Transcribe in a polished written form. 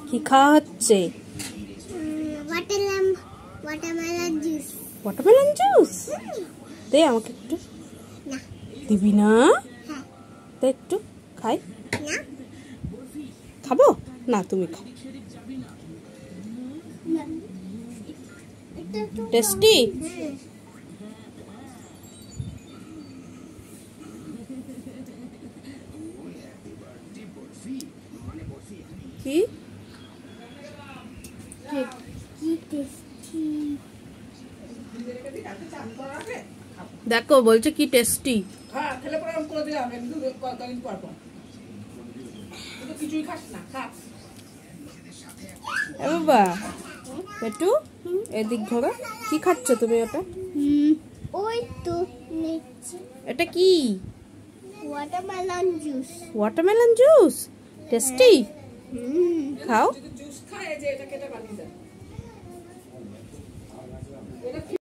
কি খাওয়া হচ্ছে? Watermelon juice. Watermelon juice? দে আমাকে একটু। না। দিবি না? হ্যাঁ। দে একটু খাই। না। খাবো না, তুমি খাও। টেস্টি? কি দেখো, বলছে কি টেস্টি। বাবা পেটু, এদিক ঘোরো। কি খাচ্ছ তুমি ওটা? ওই তো নিচ্ছি। এটা কি? Watermelon juice. Watermelon juice tasty? খাও। জুস খায় যে এটা কেটে বানিয়ে দেয়।